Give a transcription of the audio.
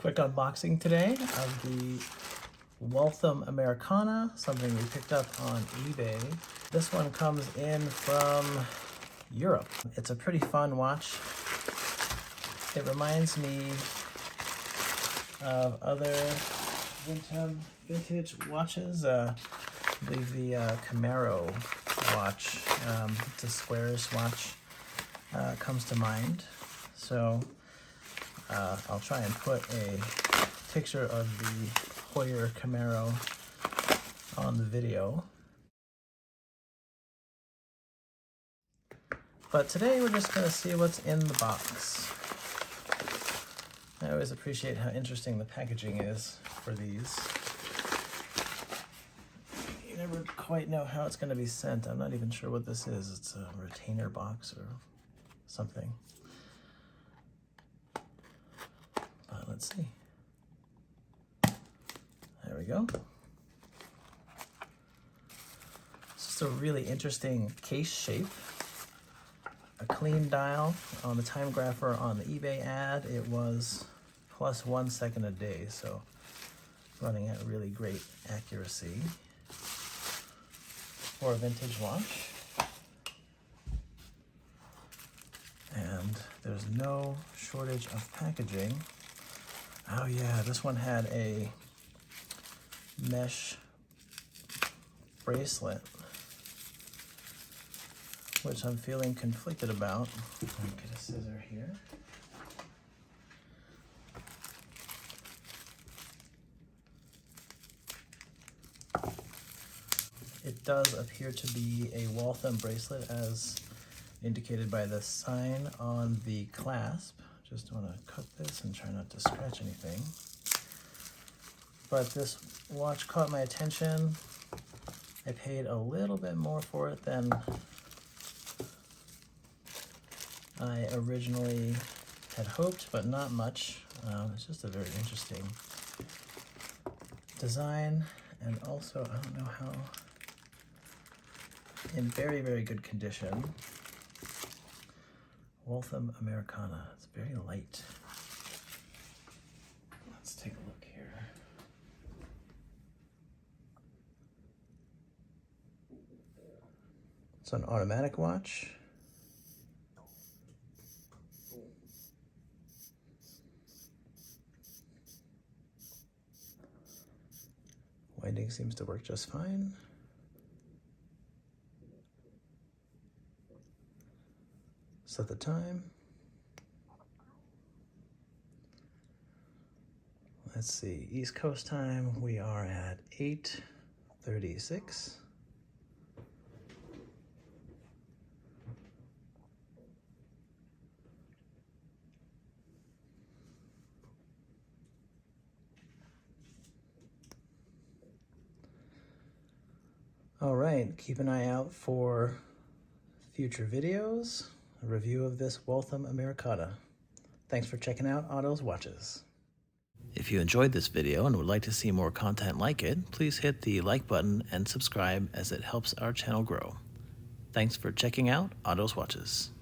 Quick unboxing today of the Waltham Americana, something we picked up on eBay. This one comes in from Europe. It's a pretty fun watch. It reminds me of other vintage watches. I believe the Camaro watch, it's a squarish watch, comes to mind. So I'll try and put a picture of the Hoyer Camaro on the video. But today we're just going to see what's in the box. I always appreciate how interesting the packaging is for these. You never quite know how it's going to be sent. I'm not even sure what this is. It's a retainer box or something. But let's see. There we go. It's just a really interesting case shape. A clean dial. On the time grapher on the eBay ad, it was plus 1 second a day, so running at really great accuracy for a vintage watch. And there's no shortage of packaging. Oh yeah, this one had a mesh bracelet, which I'm feeling conflicted about. Let me get a scissor here. It does appear to be a Waltham bracelet as indicated by the sign on the clasp. Just want to cut this and try not to scratch anything. But this watch caught my attention. I paid a little bit more for it than I originally had hoped, but not much. It's just a very interesting design, and also I don't know how, in very, very good condition. Waltham Americana. It's very light. Let's take a look here. It's an automatic watch. Winding seems to work just fine. Set the time. Let's see, East Coast time, we are at 8:36. All right, keep an eye out for future videos, a review of this Waltham Americana. Thanks for checking out Otto's Watches. If you enjoyed this video and would like to see more content like it, please hit the like button and subscribe as it helps our channel grow. Thanks for checking out Otto's Watches.